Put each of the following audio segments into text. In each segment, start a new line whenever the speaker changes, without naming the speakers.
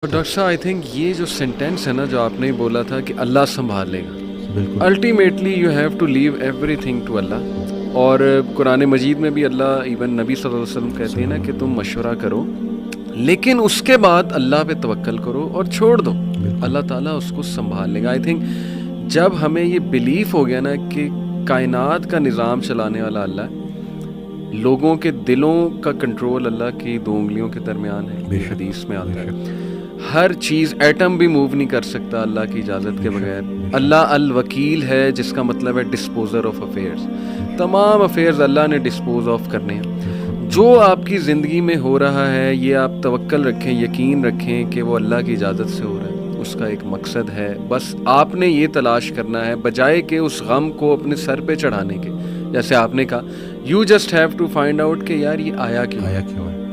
Doctor صاحب I think یہ جو سینٹینس ہے نا جو آپ نے بولا تھا کہ اللہ سنبھال لے گا،
بالکل
ultimately you have to leave everything to Allah. اور قرآن مجید میں بھی اللہ ایون نبی صلی اللہ علیہ وسلم کہتے ہیں نا کہ تم مشورہ کرو لیکن اس کے بعد اللہ پہ توکل کرو اور چھوڑ دو، اللہ تعالیٰ اس کو سنبھال لے گا. آئی تھنک جب ہمیں یہ بلیف ہو گیا نا کہ کائنات کا نظام چلانے والا اللہ ہے، لوگوں کے دلوں کا کنٹرول اللہ کی 2 انگلیوں کے درمیان ہے، حدیث میں آتا ہے، ہر چیز ایٹم بھی موو نہیں کر سکتا اللہ کی اجازت کے بغیر. اللہ الوکیل ہے جس کا مطلب ہے ڈسپوزر آف افیئرز، تمام افیئرز اللہ نے ڈسپوز آف کرنے ہیں. جو آپ کی زندگی میں ہو رہا ہے یہ آپ توکل رکھیں، یقین رکھیں کہ وہ اللہ کی اجازت سے ہو رہا ہے، اس کا ایک مقصد ہے. بس آپ نے یہ تلاش کرنا ہے بجائے کہ اس غم کو اپنے سر پہ چڑھانے کے. جیسے آپ نے کہا you just have to find out کہ یار یہ آیا کیوں ہے،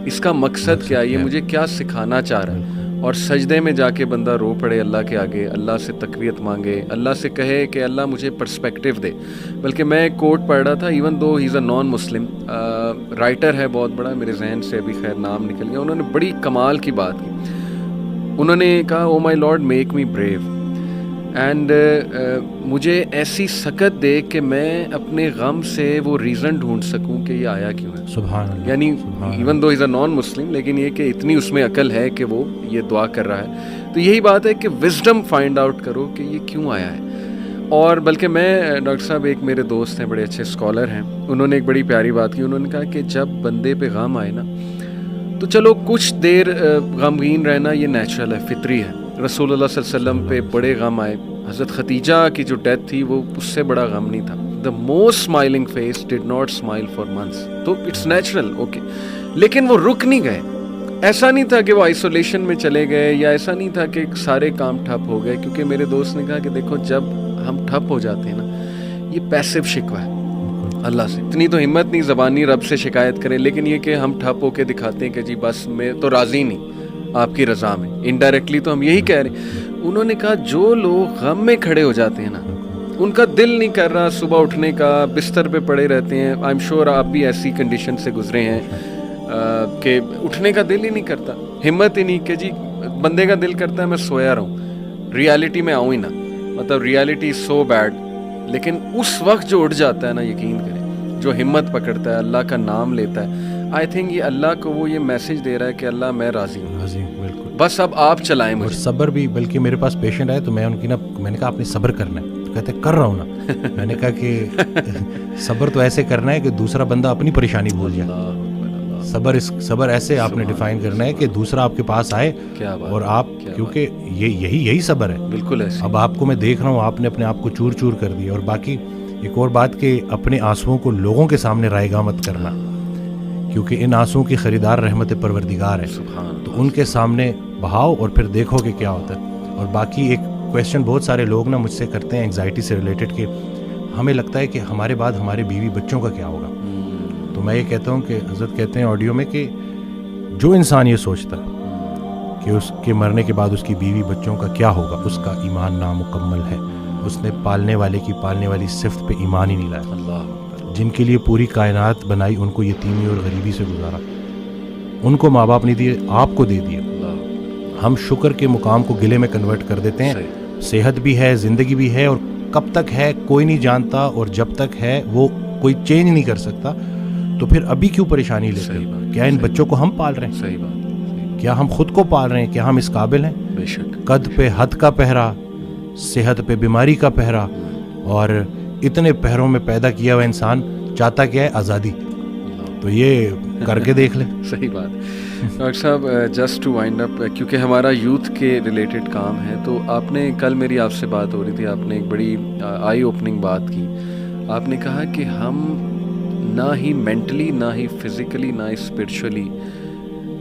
اس کا مقصد کیا ہے، یہ مجھے کیا سکھانا چاہ رہا ہے. اور سجدے میں جا کے بندہ رو پڑے اللہ کے آگے، اللہ سے تقویت مانگے، اللہ سے کہے کہ اللہ مجھے پرسپیکٹیو دے. بلکہ میں ایک کوٹ پڑھ رہا تھا، ایون دو ہی از اے نان مسلم رائٹر ہے بہت بڑا، میرے ذہن سے ابھی خیر نام نکل گیا، انہوں نے بڑی کمال کی بات کی. انہوں نے کہا oh my lord make me brave and مجھے ایسی سکت دے کہ میں اپنے غم سے وہ ریزن ڈھونڈ سکوں کہ یہ آیا کیوں ہے.
سبحان اللہ.
یعنی ایون دو از اے نان مسلم لیکن یہ کہ اتنی اس میں عقل ہے کہ وہ یہ دعا کر رہا ہے. تو یہی بات ہے کہ وزڈم فائنڈ آؤٹ کرو کہ یہ کیوں آیا ہے. اور بلکہ میں ڈاکٹر صاحب ایک میرے دوست ہیں بڑے اچھے اسکالر ہیں، انہوں نے ایک بڑی پیاری بات کی. انہوں نے کہا کہ جب بندے پہ غم آئے نا تو چلو کچھ دیر غمگین رہنا یہ نیچرل ہے، فطری ہے. رسول اللہ صلی اللہ علیہ وسلم پہ بڑے غم آئے، حضرت خدیجہ کی جو ڈیتھ تھی وہ اس سے بڑا غم نہیں تھا. The most smiling face did not smile for months, تو اٹس نیچرل اوکے. لیکن وہ رک نہیں گئے، ایسا نہیں تھا کہ وہ آئسولیشن میں چلے گئے، یا ایسا نہیں تھا کہ سارے کام ٹھپ ہو گئے. کیونکہ میرے دوست نے کہا کہ دیکھو جب ہم ٹھپ ہو جاتے ہیں نا یہ پیسو شکوہ ہے اللہ سے. اتنی تو ہمت نہیں زبانی رب سے شکایت کریں، لیکن یہ کہ ہم ٹھپ ہو کے دکھاتے ہیں کہ جی بس میں تو راضی نہیں آپ کی رضا میں، انڈائریکٹلی تو ہم یہی کہہ رہے ہیں. انہوں نے کہا جو لوگ غم میں کھڑے ہو جاتے ہیں نا ان کا دل نہیں کر رہا صبح اٹھنے کا، بستر پہ پڑے رہتے ہیں. آئی ایم شیور آپ بھی ایسی کنڈیشن سے گزرے ہیں کہ اٹھنے کا دل ہی نہیں کرتا، ہمت ہی نہیں کہ جی بندے کا دل کرتا ہے میں سویا رہوں، ریالٹی میں آؤں ہی نہ، مطلب ریالٹی از سو بیڈ. لیکن اس وقت جو اٹھ جاتا ہے نا یقین کریں، جو ہمت پکڑتا ہے اللہ کا نام لیتا ہے، آئی تھنک یہ اللہ کو وہ یہ میسج دے رہا ہے کہ اللہ میں راضی ہوں،
بالکل.
بس اب آپ چلائیں مجھے.
اور صبر بھی، بلکہ میرے پاس پیشنٹ آئے تو میں ان کی میں نے کہا آپ نے صبر کرنا ہے، تو کہتے کر رہا ہوں نا. میں نے کہا کہ صبر تو ایسے کرنا ہے کہ دوسرا بندہ اپنی پریشانی بھول جائے. صبر ایسے آپ نے ڈیفائن کرنا ہے کہ دوسرا آپ کے پاس آئے اور آپ، کیونکہ یہی صبر ہے.
بالکل ایسے.
اب آپ کو میں دیکھ رہا ہوں آپ نے اپنے آپ کو چور چور کر دیا. اور باقی ایک اور بات کہ اپنے آنسوؤں کو لوگوں کے سامنے رائے گاہ مت کرنا، کیونکہ ان آنسوؤں کی خریدار رحمت پروردگار ہے، تو ان کے سامنے بہاؤ اور پھر دیکھو کہ کیا ہوتا ہے. اور باقی ایک کویسچن بہت سارے لوگ نا مجھ سے کرتے ہیں انگزائٹی سے ریلیٹڈ کہ ہمیں لگتا ہے کہ ہمارے بعد ہمارے بیوی بچوں کا کیا ہوگا. تو میں یہ کہتا ہوں کہ حضرت کہتے ہیں آڈیو میں کہ جو انسان یہ سوچتا ہے کہ اس کے مرنے کے بعد اس کی بیوی بچوں کا کیا ہوگا، اس کا ایمان نامکمل ہے. اس نے پالنے والے کی پالنے والی صفت پہ ایمان ہی نہیں لایا. اللہ جن کے لیے پوری کائنات بنائی ان کو یتیمی اور غریبی سے گزارا، ان کو ماں باپ نہیں دیے، آپ کو دے دیے. ہم شکر کے مقام کو گلے میں کنورٹ کر دیتے ہیں. صحت بھی ہے، زندگی بھی ہے، اور کب تک ہے کوئی نہیں جانتا، اور جب تک ہے وہ کوئی چینج نہیں کر سکتا. تو پھر ابھی کیوں پریشانی لیتے ہیں؟ کیا ان بچوں کو ہم پال رہے ہیں؟
صحیح بات.
کیا ہم خود کو پال رہے ہیں؟ کیا ہم اس قابل ہیں؟
بے شک.
قد پہ حد کا پہرا، صحت پہ بیماری کا پہرا، اور اتنے پہروں میں پیدا کیا ہوا انسان چاہتا کیا ہے؟ آزادی. تو یہ کر کے دیکھ لیں.
صحیح بات. ڈاکٹر صاحب جسٹ ٹو وائنڈ اپ، کیونکہ ہمارا یوتھ کے ریلیٹڈ کام ہے، تو آپ نے کل میری آپ سے بات ہو رہی تھی، آپ نے ایک بڑی آئی اوپننگ بات کی. آپ نے کہا کہ ہم نہ ہی مینٹلی، نہ ہی فزیکلی، نہ ہی اسپرچولی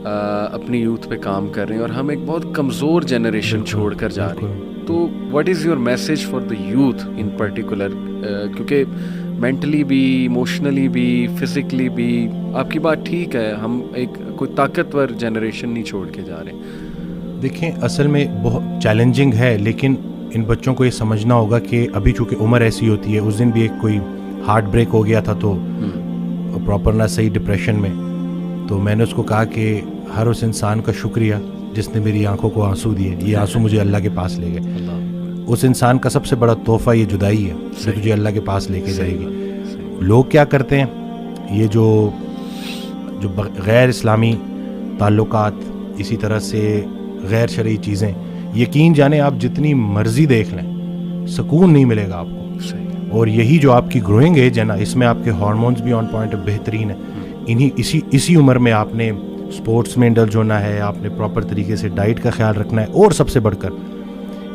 اپنی یوتھ پہ کام کر رہے ہیں، اور ہم ایک بہت کمزور جنریشن چھوڑ کر جا رہے ہیں. تو what is your message for the youth in particular? کیونکہ مینٹلی بھی، ایموشنلی بھی، فزیکلی بھی آپ کی بات ٹھیک ہے، ہم ایک کوئی طاقتور جنریشن نہیں چھوڑ کے جا رہے.
دیکھیں اصل میں بہت چیلنجنگ ہے، لیکن ان بچوں کو یہ سمجھنا ہوگا کہ ابھی چونکہ عمر ایسی ہوتی ہے. اس دن بھی ایک کوئی ہارٹ بریک ہو گیا تھا تو پراپر نہ صحیح ڈپریشن میں، تو میں نے اس کو کہا کہ ہر اس انسان کا شکریہ جس نے میری آنکھوں کو آنسو دیے, یہ آنسو مجھے اللہ کے پاس لے گئے. اس انسان کا سب سے بڑا تحفہ یہ جدائی ہے جو تجھے اللہ کے پاس لے کے جائے گی. لوگ کیا کرتے ہیں, یہ جو غیر اسلامی تعلقات, اسی طرح سے غیر شرعی چیزیں, یقین جانیں آپ جتنی مرضی دیکھ لیں سکون نہیں ملے گا آپ کو. اور یہی جو آپ کی گروئنگ ایج ہے نا, اس میں آپ کے ہارمونز بھی آن پوائنٹ بہترین ہیں. اسی عمر میں آپ نے اسپورٹس میں انڈلج ہونا ہے, آپ نے پراپر طریقے سے ڈائٹ کا خیال رکھنا ہے, اور سب سے بڑھ کر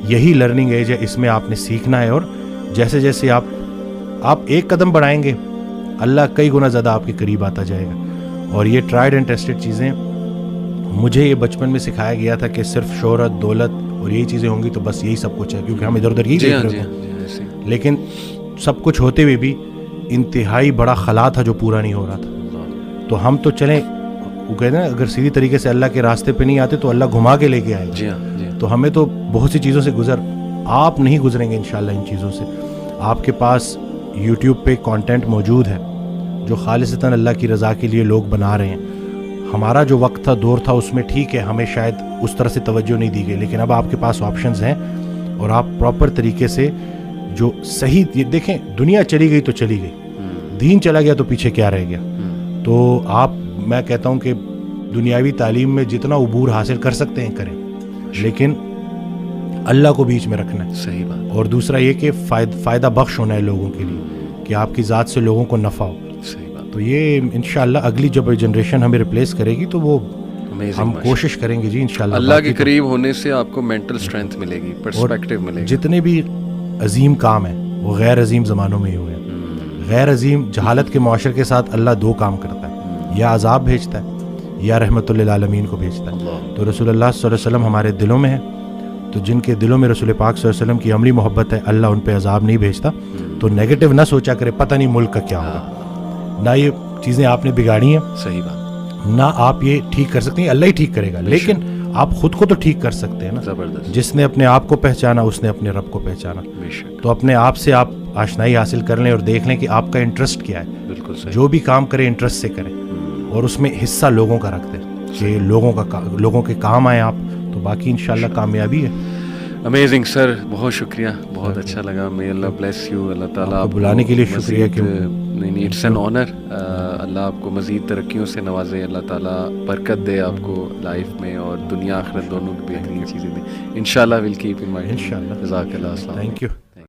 یہی لرننگ ایج ہے, اس میں آپ نے سیکھنا ہے. اور جیسے جیسے آپ ایک قدم بڑھائیں گے اللہ کئی گنا زیادہ آپ کے قریب آتا جائے گا. اور یہ ٹرائیڈ اینڈ ٹیسٹڈ چیزیں, مجھے یہ بچپن میں سکھایا گیا تھا کہ صرف شہرت, دولت اور یہی چیزیں ہوں گی تو بس یہی سب کچھ ہے, کیونکہ ہم ادھر ادھر یہی دیکھ رہے ہیں. لیکن سب کچھ ہوتے ہوئے بھی انتہائی بڑا خلا تھا جو پورا نہیں ہو رہا تھا. تو ہم تو چلیں, وہ کہتے ہیں اگر سیدھی طریقے سے اللہ کے راستے پہ نہیں آتے تو اللہ گھما کے لے کے آئے گا. تو ہمیں تو بہت سی چیزوں سے آپ نہیں گزریں گے انشاءاللہ ان چیزوں سے. آپ کے پاس یوٹیوب پہ کانٹینٹ موجود ہے جو خالصتاً اللہ کی رضا کے لیے لوگ بنا رہے ہیں. ہمارا جو وقت تھا, دور تھا, اس میں ٹھیک ہے ہمیں شاید اس طرح سے توجہ نہیں دی گئی, لیکن اب آپ کے پاس آپشنز ہیں اور آپ پراپر طریقے سے جو صحیح, دیکھیں دنیا چلی گئی تو چلی گئی, دین چلا گیا تو پیچھے کیا رہ گیا. تو میں کہتا ہوں کہ دنیاوی تعلیم میں جتنا عبور حاصل کر سکتے ہیں کریں, لیکن اللہ کو بیچ میں رکھنا ہے.
صحیح بات.
اور دوسرا یہ کہ فائدہ بخش ہونا ہے لوگوں کے لیے, کہ آپ کی ذات سے لوگوں کو نفع ہو.
صحیح بات.
تو یہ انشاءاللہ اگلی جب جنریشن ہمیں ریپلیس کرے گی تو وہ ہم کوشش کریں گے جی انشاءاللہ.
اللہ کے قریب ہونے سے آپ کو مینٹل اسٹرینتھ ملے گی, پرسپیکٹیو ملے گی.
جتنے بھی عظیم کام ہیں وہ غیر عظیم زمانوں میں ہی ہوئے ہیں. غیر عظیم جہالت کے معاشرے کے ساتھ اللہ دو کام کرتا ہے, یا عذاب بھیجتا ہے یا رحمت للعالمین کو بھیجتا ہے. تو رسول اللہ صلی اللہ علیہ وسلم ہمارے دلوں میں ہے, تو جن کے دلوں میں رسول پاک صلی اللہ علیہ وسلم کی عملی محبت ہے اللہ ان پہ عذاب نہیں بھیجتا. تو نیگیٹو نہ سوچا کرے پتہ نہیں ملک کا کیا ہوگا, نہ یہ چیزیں آپ نے بگاڑی ہیں,
صحیح بات,
نہ آپ یہ ٹھیک کر سکتے ہیں, اللہ ہی ٹھیک کرے گا. لیکن آپ خود کو تو ٹھیک کر سکتے ہیں نا.
زبردست.
جس نے اپنے آپ کو پہچانا اس نے اپنے رب کو پہچانا. تو اپنے آپ سے آپ آشنائی حاصل کر لیں اور دیکھ لیں کہ آپ کا انٹرسٹ کیا ہے.
بالکل صحیح.
جو بھی کام کریں انٹرسٹ سے کریں, اور اس میں حصہ لوگوں کا رکھ دیں کہ لوگوں کے کام آئیں آپ, تو باقی انشاءاللہ کامیابی ہے.
امیزنگ سر, بہت شکریہ, بہت اچھا لگا. may Allah bless you. اللہ تعالیٰ آپ کو
بلانے کے لیے شکریہ.
نہیں, اٹس این آنر. اللہ آپ کو مزید ترقیوں سے نوازے, اللہ تعالیٰ برکت دے آپ کو لائف میں, اور دنیا آخرت دونوں کی بہترین چیزیں دیں انشاءاللہ. ول کیپ ان مائنڈ انشاءاللہ. جزاک اللہ.
Thank you.